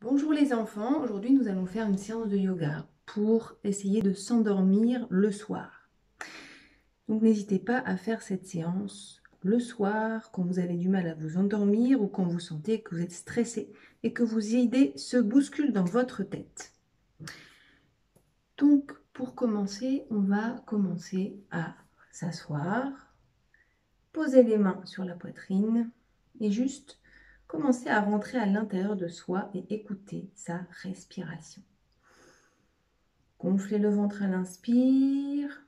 Bonjour les enfants, aujourd'hui nous allons faire une séance de yoga pour essayer de s'endormir le soir. Donc n'hésitez pas à faire cette séance le soir quand vous avez du mal à vous endormir ou quand vous sentez que vous êtes stressé et que vos idées se bousculent dans votre tête. Donc pour commencer, on va commencer à s'asseoir, poser les mains sur la poitrine et juste commencer à rentrer à l'intérieur de soi et écouter sa respiration. Gonflez le ventre à l'inspire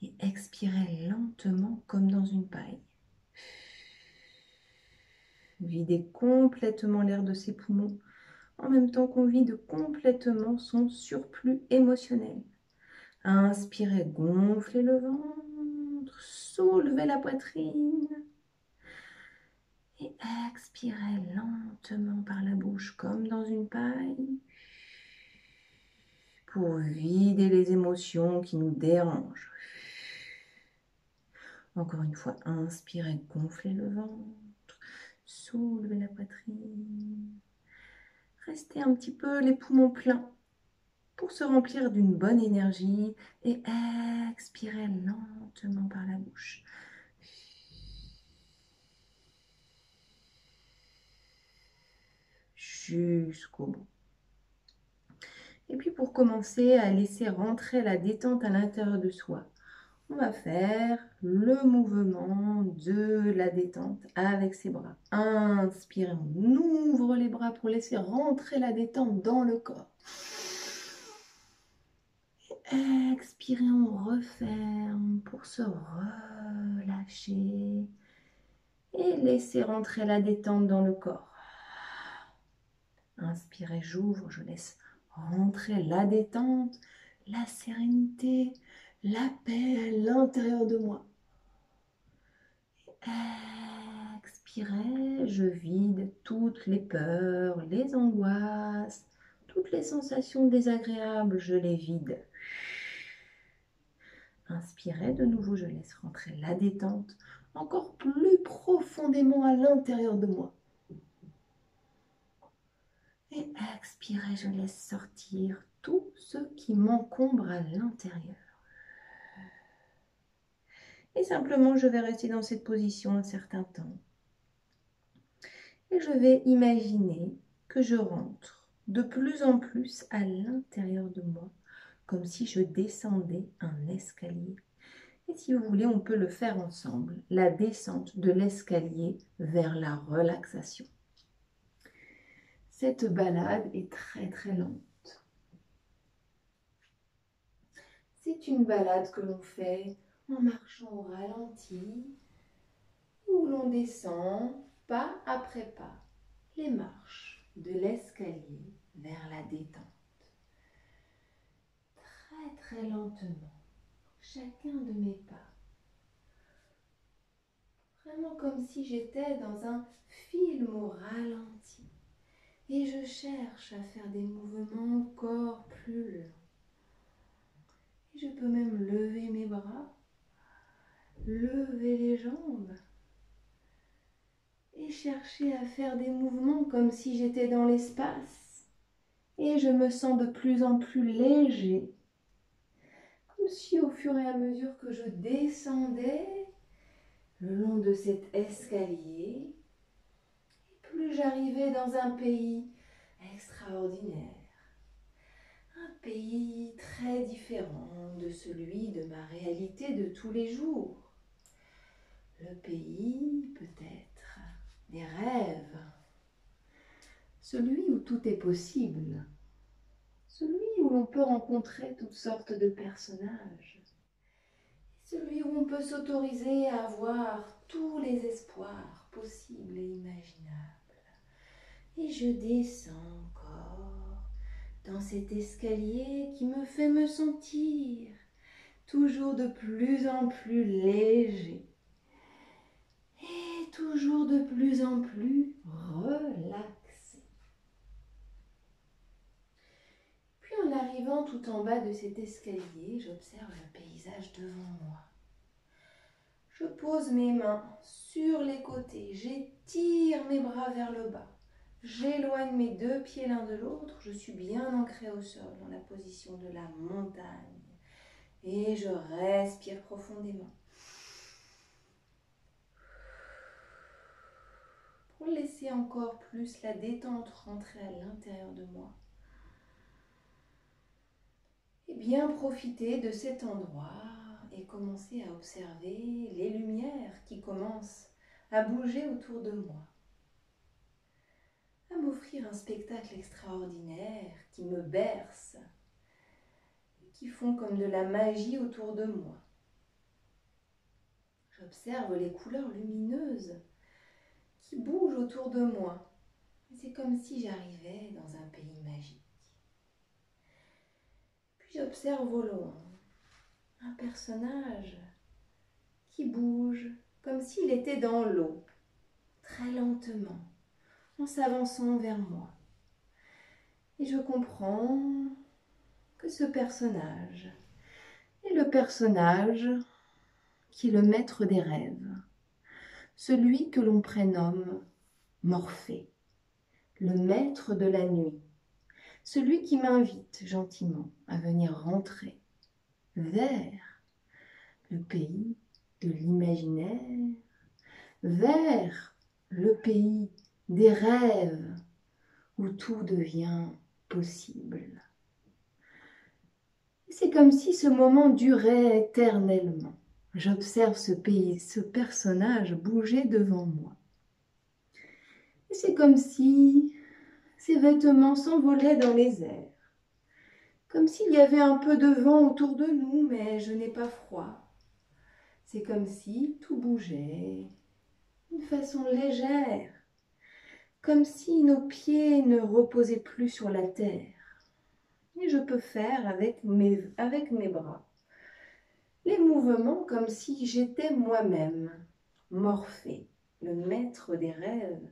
et expirez lentement comme dans une paille. Videz complètement l'air de ses poumons en même temps qu'on vide complètement son surplus émotionnel. Inspirez, gonflez le ventre, soulevez la poitrine et expirez lentement par la bouche comme dans une paille pour vider les émotions qui nous dérangent. Encore une fois, inspirez, gonflez le ventre, soulevez la poitrine. Restez un petit peu les poumons pleins pour se remplir d'une bonne énergie et expirez lentement par la bouche. Jusqu'au bout. Et puis pour commencer à laisser rentrer la détente à l'intérieur de soi, on va faire le mouvement de la détente avec ses bras. Inspirez, on ouvre les bras pour laisser rentrer la détente dans le corps. Expirez, on referme pour se relâcher et laisser rentrer la détente dans le corps. Inspirez, j'ouvre, je laisse rentrer la détente, la sérénité, la paix à l'intérieur de moi. Expirez, je vide toutes les peurs, les angoisses, toutes les sensations désagréables, je les vide. Inspirez de nouveau, je laisse rentrer la détente encore plus profondément à l'intérieur de moi. Et expirez, je laisse sortir tout ce qui m'encombre à l'intérieur. Et simplement, je vais rester dans cette position un certain temps. Et je vais imaginer que je rentre de plus en plus à l'intérieur de moi, comme si je descendais un escalier. Et si vous voulez, on peut le faire ensemble, la descente de l'escalier vers la relaxation. Cette balade est très très lente. C'est une balade que l'on fait en marchant au ralenti, où l'on descend pas après pas les marches de l'escalier vers la détente. Très très lentement, chacun de mes pas. Vraiment comme si j'étais dans un film au ralenti. Et je cherche à faire des mouvements encore plus lents. Et je peux même lever mes bras, lever les jambes et chercher à faire des mouvements comme si j'étais dans l'espace. Et je me sens de plus en plus léger, comme si au fur et à mesure que je descendais le long de cet escalier, plus j'arrivais dans un pays extraordinaire. Un pays très différent de celui de ma réalité de tous les jours. Le pays peut-être des rêves. Celui où tout est possible. Celui où l'on peut rencontrer toutes sortes de personnages. Celui où on peut s'autoriser à avoir tous les espoirs possibles et imaginables. Et je descends encore dans cet escalier qui me fait me sentir toujours de plus en plus léger et toujours de plus en plus relaxé. Puis en arrivant tout en bas de cet escalier, j'observe le paysage devant moi. Je pose mes mains sur les côtés, j'étire mes bras vers le bas, J'éloigne mes deux pieds l'un de l'autre. Je suis bien ancrée au sol dans la position de la montagne. Et je respire profondément. Pour laisser encore plus la détente rentrer à l'intérieur de moi. Et bien profiter de cet endroit et commencer à observer les lumières qui commencent à bouger autour de moi. À m'offrir un spectacle extraordinaire qui me berce, qui font comme de la magie autour de moi. J'observe les couleurs lumineuses qui bougent autour de moi. C'est comme si j'arrivais dans un pays magique. Puis j'observe au loin un personnage qui bouge comme s'il était dans l'eau, très lentement, en s'avançant vers moi. Et je comprends que ce personnage est le personnage qui est le maître des rêves, celui que l'on prénomme Morphée, le maître de la nuit, celui qui m'invite gentiment à venir rentrer vers le pays de l'imaginaire, vers le pays des rêves où tout devient possible. C'est comme si ce moment durait éternellement. J'observe ce pays, ce personnage bouger devant moi. Et c'est comme si ses vêtements s'envolaient dans les airs. Comme s'il y avait un peu de vent autour de nous, mais je n'ai pas froid. C'est comme si tout bougeait d'une façon légère, comme si nos pieds ne reposaient plus sur la terre. Et je peux faire avec mes bras les mouvements comme si j'étais moi-même Morphée, le maître des rêves,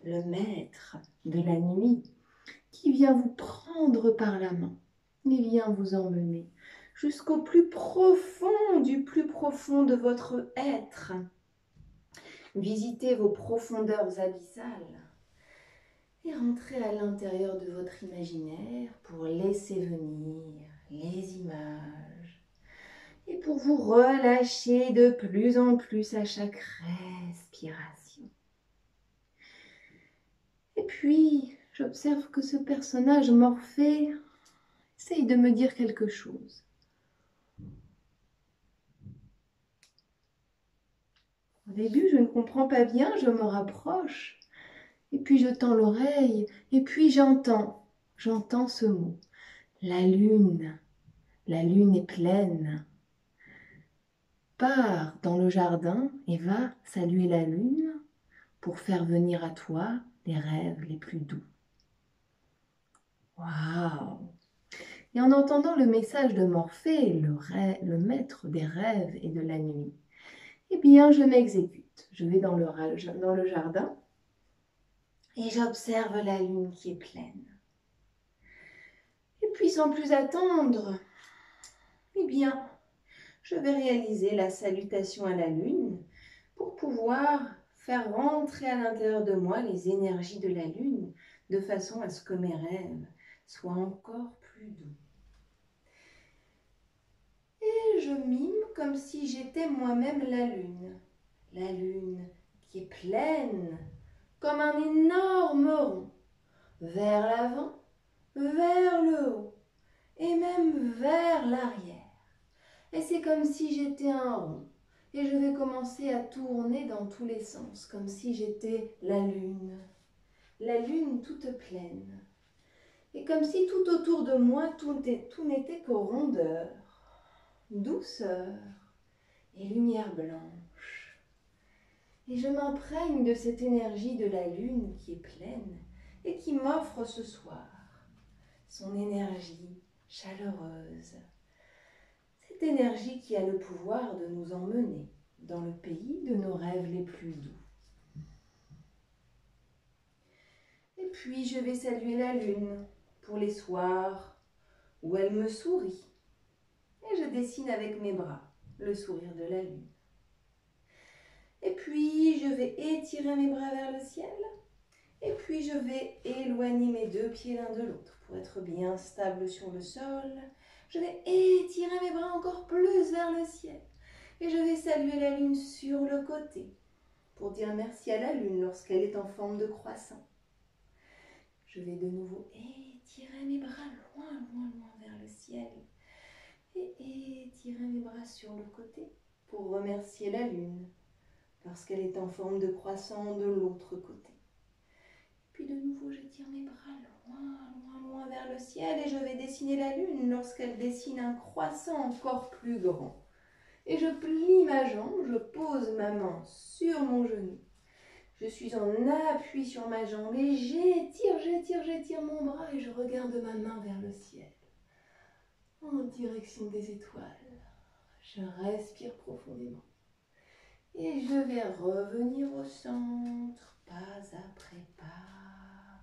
le maître de la nuit, qui vient vous prendre par la main et vient vous emmener jusqu'au plus profond du plus profond de votre être. Visitez vos profondeurs abyssales et rentrez à l'intérieur de votre imaginaire pour laisser venir les images et pour vous relâcher de plus en plus à chaque respiration. Et puis, j'observe que ce personnage Morphée essaye de me dire quelque chose. Au début, je ne comprends pas bien, je me rapproche, et puis je tends l'oreille, et puis j'entends ce mot. La lune est pleine. Pars dans le jardin et va saluer la lune pour faire venir à toi les rêves les plus doux. Waouh! Et en entendant le message de Morphée, le maître des rêves et de la nuit, eh bien, je m'exécute. Je vais dans le jardin et j'observe la lune qui est pleine. Et puis, sans plus attendre, eh bien, je vais réaliser la salutation à la lune pour pouvoir faire rentrer à l'intérieur de moi les énergies de la lune de façon à ce que mes rêves soient encore plus doux. Et je mime comme si j'étais moi-même la lune qui est pleine comme un énorme rond, vers l'avant, vers le haut et même vers l'arrière. Et c'est comme si j'étais un rond. Et je vais commencer à tourner dans tous les sens, comme si j'étais la lune toute pleine. Et comme si tout autour de moi, tout n'était que rondeur, douceur et lumière blanche. Et je m'imprègne de cette énergie de la lune qui est pleine et qui m'offre ce soir son énergie chaleureuse. Cette énergie qui a le pouvoir de nous emmener dans le pays de nos rêves les plus doux. Et puis je vais saluer la lune pour les soirs où elle me sourit. Et je dessine avec mes bras le sourire de la lune. Et puis je vais étirer mes bras vers le ciel Et puis je vais éloigner mes deux pieds l'un de l'autre pour être bien stable sur le sol. Je vais étirer mes bras encore plus vers le ciel. Et je vais saluer la lune sur le côté pour dire merci à la lune lorsqu'elle est en forme de croissant. Je vais de nouveau étirer mes bras loin, loin, loin vers le ciel. Et étirer mes bras sur le côté pour remercier la lune lorsqu'elle est en forme de croissant de l'autre côté. Puis de nouveau, j'étire mes bras loin, loin, loin vers le ciel et je vais dessiner la lune lorsqu'elle dessine un croissant encore plus grand. Et je plie ma jambe, je pose ma main sur mon genou. Je suis en appui sur ma jambe et j'étire mon bras et je regarde ma main vers le ciel, en direction des étoiles. Je respire profondément et je vais revenir au centre, pas après pas.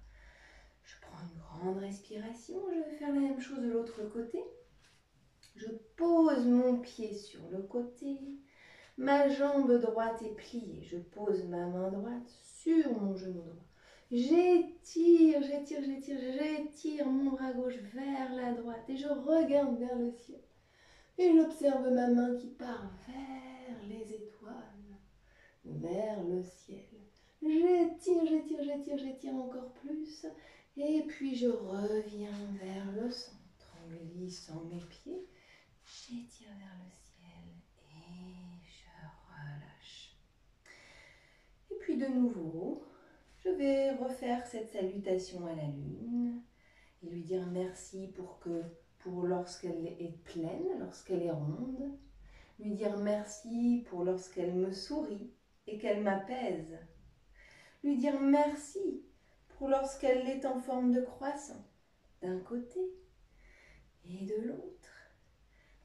Je prends une grande respiration, je vais faire la même chose de l'autre côté. Je pose mon pied sur le côté, ma jambe droite est pliée, je pose ma main droite sur mon genou droit. J'étire mon bras gauche vers la droite et je regarde vers le ciel. Et j'observe ma main qui part vers les étoiles, vers le ciel. J'étire encore plus. Et puis je reviens vers le centre en glissant mes pieds. J'étire vers le ciel et je relâche. Et puis de nouveau, je vais refaire cette salutation à la lune et lui dire merci pour lorsqu'elle est pleine, lorsqu'elle est ronde. Lui dire merci pour lorsqu'elle me sourit et qu'elle m'apaise. Lui dire merci pour lorsqu'elle est en forme de croissant, d'un côté et de l'autre.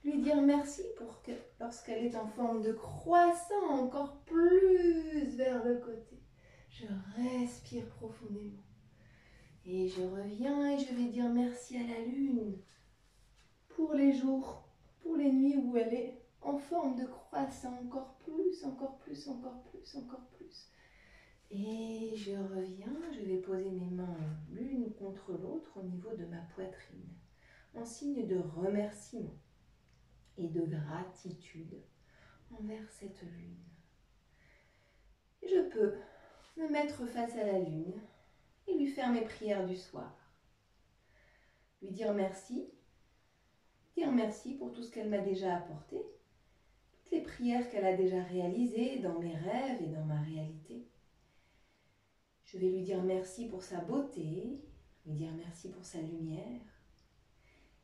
Lui dire merci pour que lorsqu'elle est en forme de croissant, encore plus vers le côté. Je respire profondément. Et je reviens et je vais dire merci à la lune pour les jours, pour les nuits où elle est en forme de croissant, encore plus, encore plus, encore plus, encore plus. Et je reviens, je vais poser mes mains l'une contre l'autre au niveau de ma poitrine, en signe de remerciement et de gratitude envers cette lune. Et je peux me mettre face à la lune et lui faire mes prières du soir. Lui dire merci pour tout ce qu'elle m'a déjà apporté, toutes les prières qu'elle a déjà réalisées dans mes rêves et dans ma réalité. Je vais lui dire merci pour sa beauté, lui dire merci pour sa lumière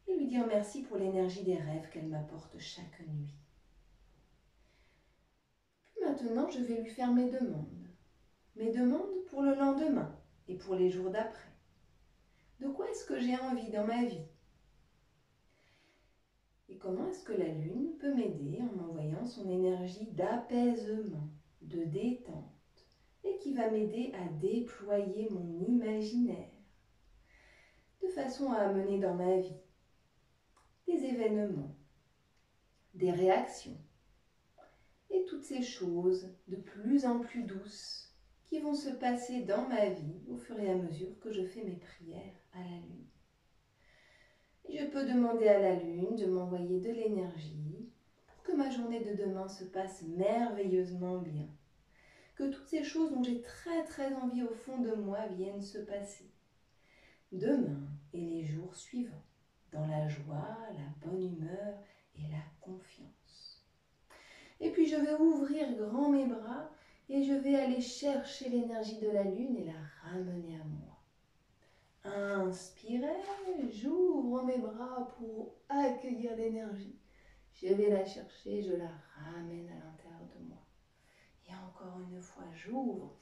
et lui dire merci pour l'énergie des rêves qu'elle m'apporte chaque nuit. Puis maintenant, je vais lui faire mes demandes pour le lendemain et pour les jours d'après. De quoi est-ce que j'ai envie dans ma vie? Et comment est-ce que la lune peut m'aider en m'envoyant son énergie d'apaisement, de détente, et qui va m'aider à déployer mon imaginaire, de façon à amener dans ma vie des événements, des réactions, et toutes ces choses de plus en plus douces qui vont se passer dans ma vie au fur et à mesure que je fais mes prières à la lune. Et je peux demander à la lune de m'envoyer de l'énergie pour que ma journée de demain se passe merveilleusement bien. Que toutes ces choses dont j'ai très envie au fond de moi viennent se passer demain et les jours suivants, dans la joie, la bonne humeur et la confiance. Et puis je vais ouvrir grand mes bras et je vais aller chercher l'énergie de la lune et la ramener à moi. Inspirez, j'ouvre mes bras pour accueillir l'énergie. Je vais la chercher, je la ramène à l'intérieur de moi. Et encore une fois, j'ouvre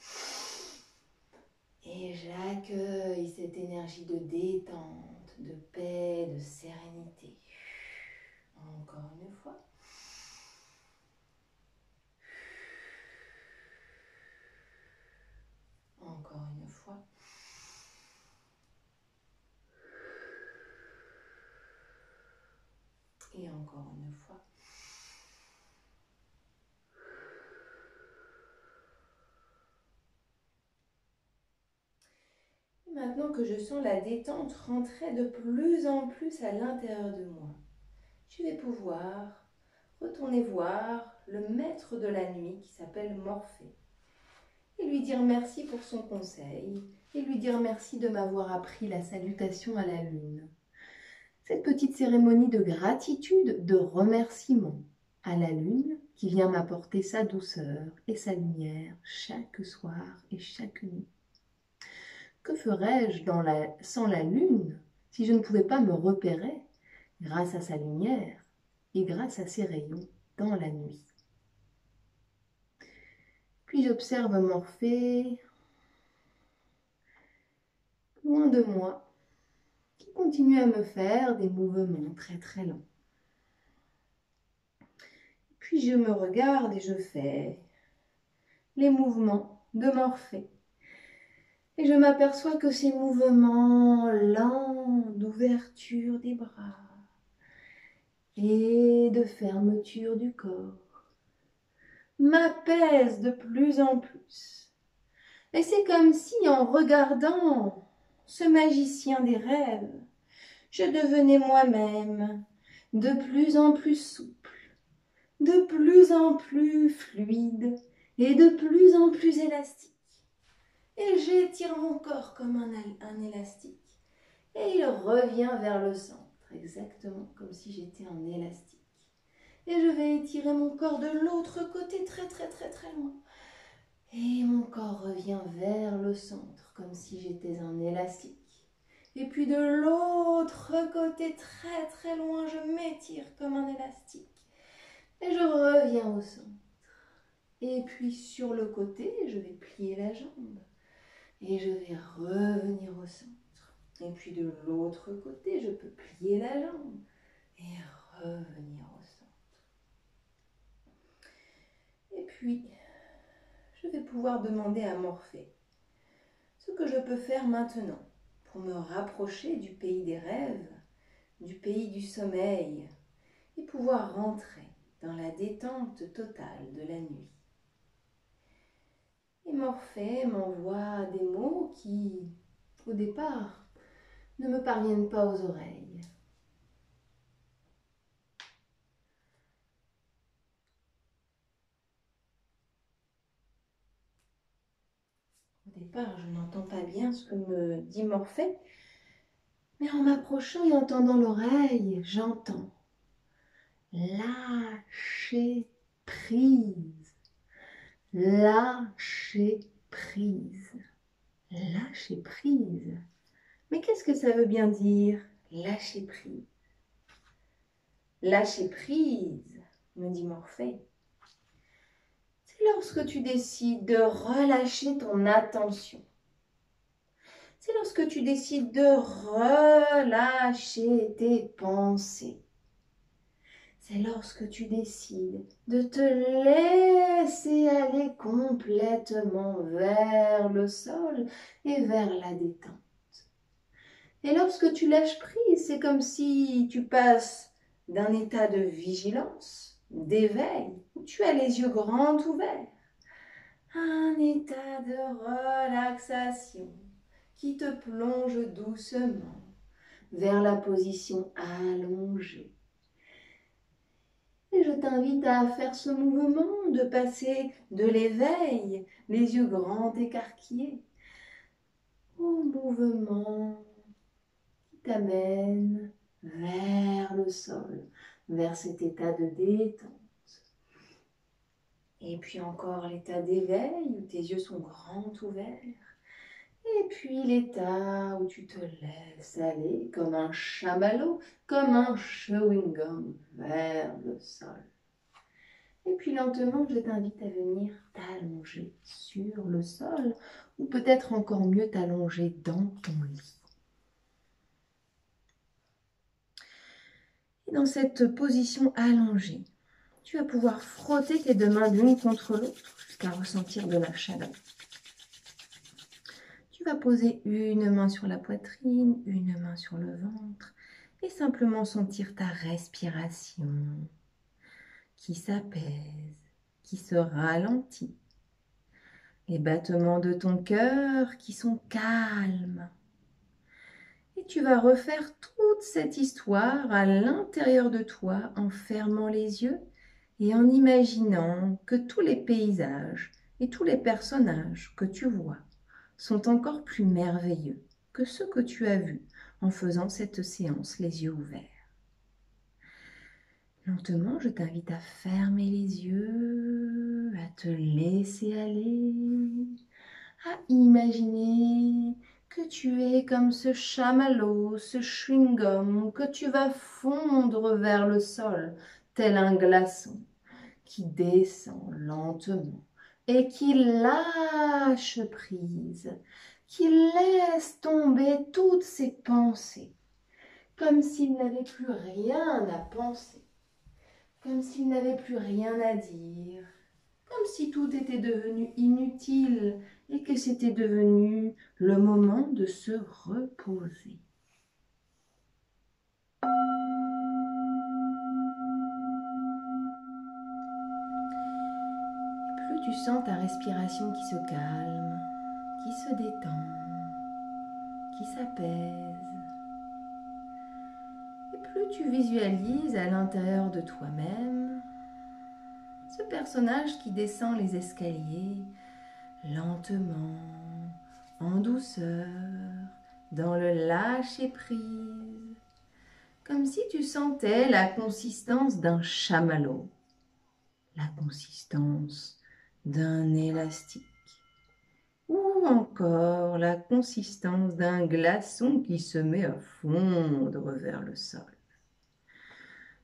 et j'accueille cette énergie de détente, de paix, de sérénité. Encore une fois. Encore une fois. Et encore une fois. maintenant que je sens la détente rentrer de plus en plus à l'intérieur de moi, je vais pouvoir retourner voir le maître de la nuit qui s'appelle Morphée et lui dire merci pour son conseil et lui dire merci de m'avoir appris la salutation à la lune. Cette petite cérémonie de gratitude, de remerciement à la lune qui vient m'apporter sa douceur et sa lumière chaque soir et chaque nuit. Que ferais-je sans la lune si je ne pouvais pas me repérer grâce à sa lumière et grâce à ses rayons dans la nuit? Puis j'observe Morphée, loin de moi, qui continue à me faire des mouvements très très lents. Puis je me regarde et je fais les mouvements de Morphée. Et je m'aperçois que ces mouvements lents d'ouverture des bras et de fermeture du corps m'apaisent de plus en plus. Et c'est comme si en regardant ce magicien des rêves, je devenais moi-même de plus en plus souple, de plus en plus fluide et de plus en plus élastique. Et j'étire mon corps comme un élastique. Et il revient vers le centre, exactement comme si j'étais un élastique. Et je vais étirer mon corps de l'autre côté, très très très très loin. Et mon corps revient vers le centre, comme si j'étais un élastique. Et puis de l'autre côté, très très loin, je m'étire comme un élastique. Et je reviens au centre. Et puis sur le côté, je vais plier la jambe. Et je vais revenir au centre. Et puis de l'autre côté, je peux plier la jambe et revenir au centre. Et puis, je vais pouvoir demander à Morphée ce que je peux faire maintenant pour me rapprocher du pays des rêves, du pays du sommeil et pouvoir rentrer dans la détente totale de la nuit. Et Morphée m'envoie des mots qui, au départ, ne me parviennent pas aux oreilles. Au départ, je n'entends pas bien ce que me dit Morphée, mais en m'approchant et en tendant l'oreille, j'entends lâcher prise, lâcher prise, lâcher prise. Mais qu'est-ce que ça veut bien dire, lâcher prise? Lâcher prise, me dit Morphée, c'est lorsque tu décides de relâcher ton attention. C'est lorsque tu décides de relâcher tes pensées. C'est lorsque tu décides de te laisser aller complètement vers le sol et vers la détente. Et lorsque tu lâches prise, c'est comme si tu passes d'un état de vigilance, d'éveil, où tu as les yeux grands ouverts, à un état de relaxation qui te plonge doucement vers la position allongée. Et je t'invite à faire ce mouvement de passer de l'éveil, les yeux grands écarquillés, au mouvement qui t'amène vers le sol, vers cet état de détente. Et puis encore l'état d'éveil où tes yeux sont grands ouverts. Et puis l'état où tu te laisses aller comme un chamallow, comme un chewing-gum vers le sol. Et puis lentement, je t'invite à venir t'allonger sur le sol ou peut-être encore mieux t'allonger dans ton lit. Et dans cette position allongée, tu vas pouvoir frotter tes deux mains l'une contre l'autre jusqu'à ressentir de la chaleur. Tu vas poser une main sur la poitrine, une main sur le ventre et simplement sentir ta respiration qui s'apaise, qui se ralentit. Les battements de ton cœur qui sont calmes Et tu vas refaire toute cette histoire à l'intérieur de toi en fermant les yeux et en imaginant que tous les paysages et tous les personnages que tu vois sont encore plus merveilleux que ceux que tu as vus en faisant cette séance les yeux ouverts. Lentement, je t'invite à fermer les yeux, à te laisser aller, à imaginer que tu es comme ce chamallow, ce chewing-gum que tu vas fondre vers le sol, tel un glaçon qui descend lentement et qui lâche prise, qui laisse tomber toutes ses pensées, comme s'il n'avait plus rien à penser, comme s'il n'avait plus rien à dire, comme si tout était devenu inutile et que c'était devenu le moment de se reposer. Plus tu sens ta respiration qui se calme, qui se détend, qui s'apaise, et plus tu visualises à l'intérieur de toi-même ce personnage qui descend les escaliers lentement, en douceur, dans le lâcher-prise, comme si tu sentais la consistance d'un chamallow, la consistance d'un élastique, ou encore la consistance d'un glaçon qui se met à fondre vers le sol.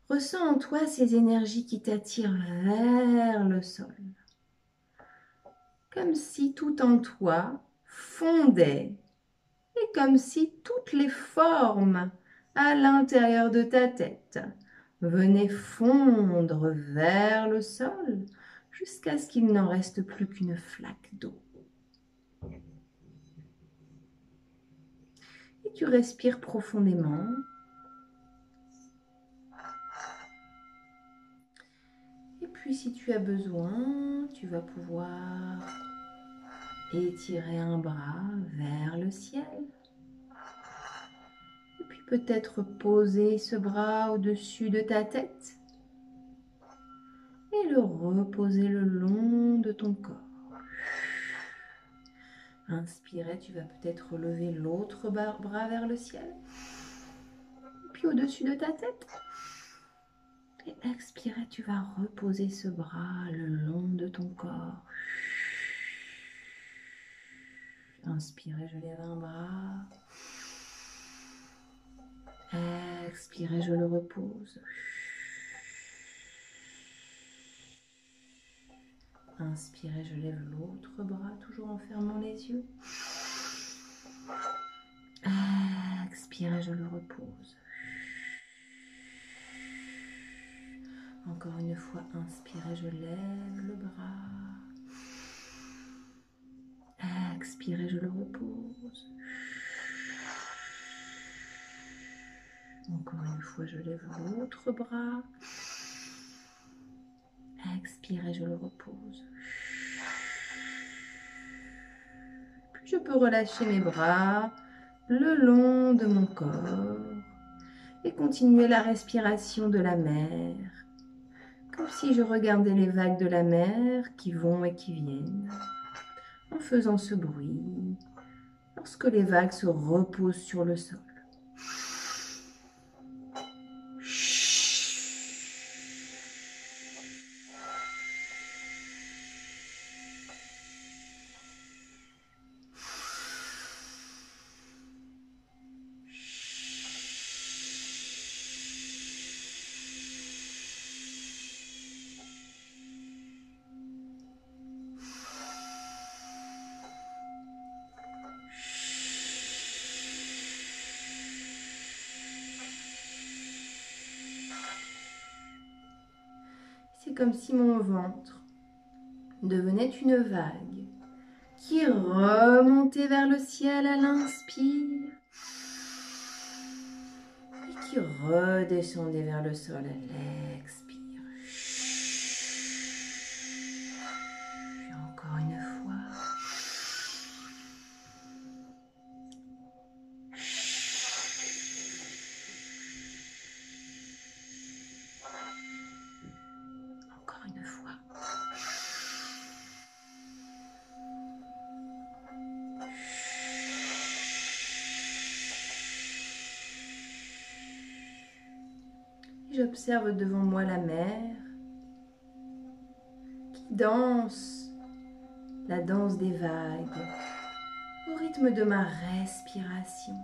Ressens en toi ces énergies qui t'attirent vers le sol, comme si tout en toi fondait et comme si toutes les formes à l'intérieur de ta tête venaient fondre vers le sol jusqu'à ce qu'il n'en reste plus qu'une flaque d'eau. Et tu respires profondément. Et puis si tu as besoin, tu vas pouvoir étirer un bras vers le ciel. Et puis peut-être poser ce bras au-dessus de ta tête et le reposer le long de ton corps. Inspirez, tu vas peut-être relever l'autre bras vers le ciel, puis au-dessus de ta tête. Et expirez, tu vas reposer ce bras le long de ton corps. Inspirez, je lève un bras. Expirez, je le repose. Inspirez, je lève l'autre bras, toujours en fermant les yeux. Expirez, je le repose. Encore une fois, inspirez, je lève le bras. Expirez, je le repose. Encore une fois, je lève l'autre bras. Expirez, je le repose. Puis je peux relâcher mes bras le long de mon corps et continuer la respiration de la mer, comme si je regardais les vagues de la mer qui vont et qui viennent, en faisant ce bruit lorsque les vagues se reposent sur le sol. C'est comme si mon ventre devenait une vague qui remontait vers le ciel à l'inspire et qui redescendait vers le sol à l'expire. Et encore une fois. j'observe devant moi la mer qui danse la danse des vagues au rythme de ma respiration.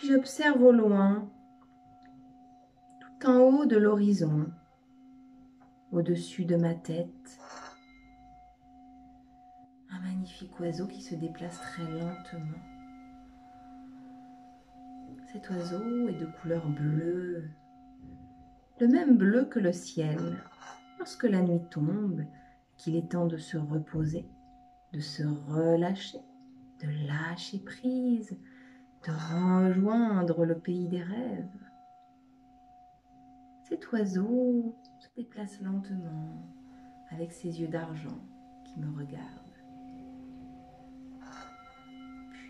Puis j'observe au loin, tout en haut de l'horizon, au-dessus de ma tête, un magnifique oiseau qui se déplace très lentement. Cet oiseau est de couleur bleue, le même bleu que le ciel. Lorsque la nuit tombe, qu'il est temps de se reposer, de se relâcher, de lâcher prise, de rejoindre le pays des rêves. Cet oiseau se déplace lentement avec ses yeux d'argent qui me regardent.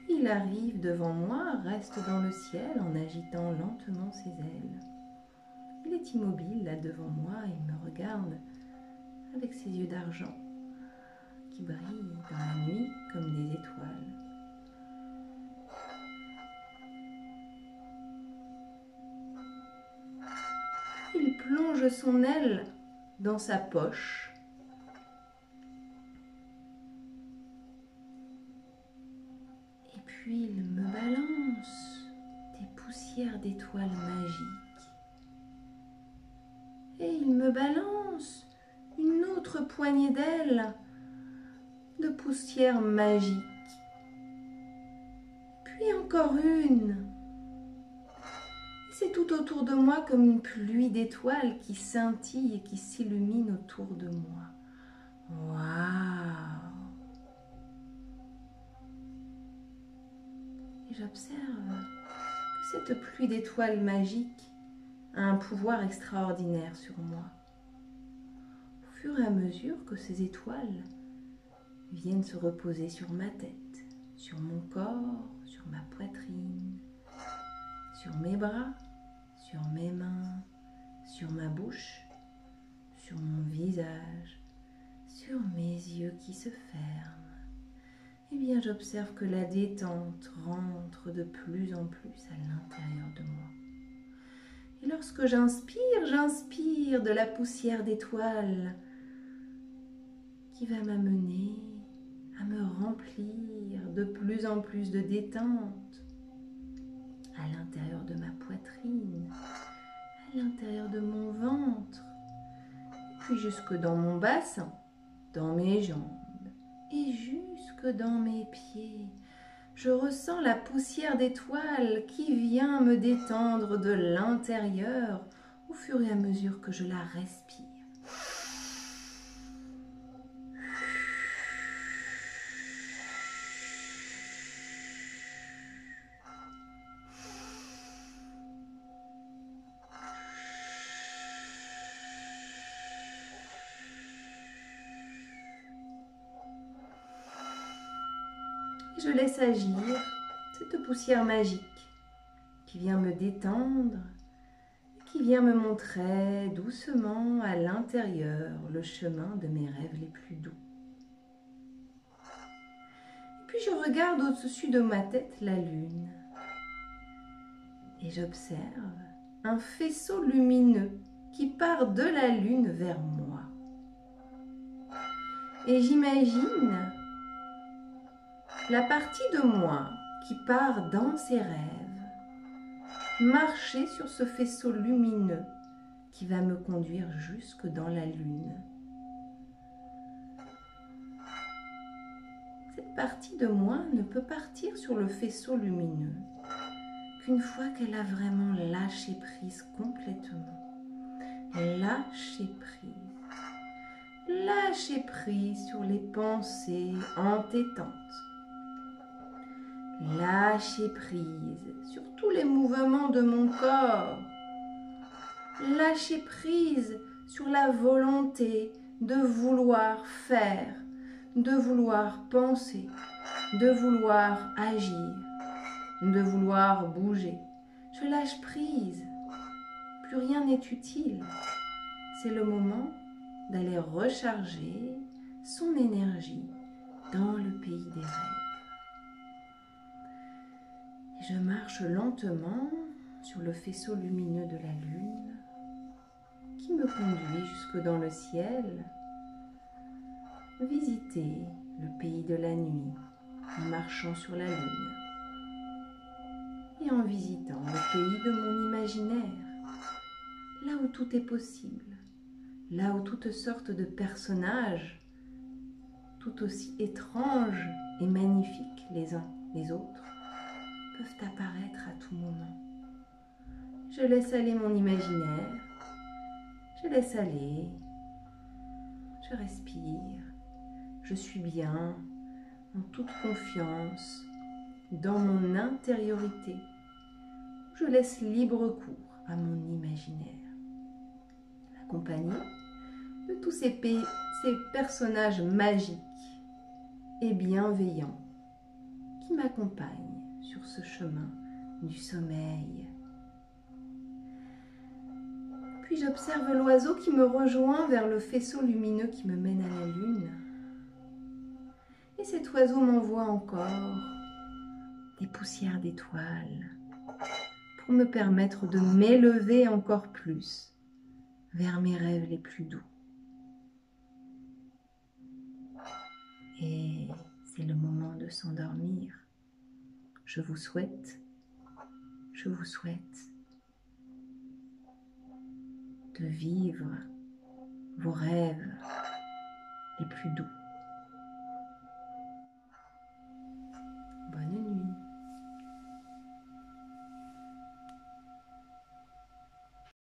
Puis il arrive devant moi, reste dans le ciel en agitant lentement ses ailes. Il est immobile là devant moi, il me regarde avec ses yeux d'argent qui brillent dans la nuit comme des étoiles. Il plonge son aile dans sa poche et puis il me balance des poussières d'étoiles magiques et il me balance une autre poignée d'ailes de poussière magique, puis encore une. C'est tout autour de moi comme une pluie d'étoiles qui scintille et qui s'illumine autour de moi. Waouh! Et j'observe que cette pluie d'étoiles magiques a un pouvoir extraordinaire sur moi. Au fur et à mesure que ces étoiles viennent se reposer sur ma tête, sur mon corps, sur ma poitrine, sur mes bras, sur mes mains, sur ma bouche, sur mon visage, sur mes yeux qui se ferment, eh bien j'observe que la détente rentre de plus en plus à l'intérieur de moi. Et lorsque j'inspire de la poussière d'étoiles qui va m'amener à me remplir de plus en plus de détente à l'intérieur de ma poitrine, à l'intérieur de mon ventre, puis jusque dans mon bassin, dans mes jambes et jusque dans mes pieds. Je ressens la poussière d'étoiles qui vient me détendre de l'intérieur au fur et à mesure que je la respire. Je laisse agir cette poussière magique qui vient me détendre, qui vient me montrer doucement à l'intérieur le chemin de mes rêves les plus doux. Et puis je regarde au-dessus de ma tête la lune et j'observe un faisceau lumineux qui part de la lune vers moi. Et j'imagine la partie de moi qui part dans ses rêves, marcher sur ce faisceau lumineux qui va me conduire jusque dans la lune. Cette partie de moi ne peut partir sur le faisceau lumineux qu'une fois qu'elle a vraiment lâché prise complètement. Lâcher prise. Lâcher prise sur les pensées entêtantes. Lâcher prise sur tous les mouvements de mon corps. Lâcher prise sur la volonté de vouloir faire de vouloir penser, de vouloir agir, de vouloir bouger. Je lâche prise. Plus rien n'est utile. C'est le moment d'aller recharger son énergie dans le pays des rêves. Et je marche lentement sur le faisceau lumineux de la lune qui me conduit jusque dans le ciel, visiter le pays de la nuit en marchant sur la lune et en visitant le pays de mon imaginaire, là où tout est possible, là où toutes sortes de personnages, tout aussi étranges et magnifiques les uns les autres, peuvent apparaître à tout moment. Je laisse aller mon imaginaire, je laisse aller, je respire, je suis bien, en toute confiance, dans mon intériorité. Je laisse libre cours à mon imaginaire, accompagné de tous ces personnages magiques et bienveillants qui m'accompagnent sur ce chemin du sommeil. Puis j'observe l'oiseau qui me rejoint vers le faisceau lumineux qui me mène à la lune. Et cet oiseau m'envoie encore des poussières d'étoiles pour me permettre de m'élever encore plus vers mes rêves les plus doux. Et c'est le moment de s'endormir. Je vous souhaite de vivre vos rêves les plus doux.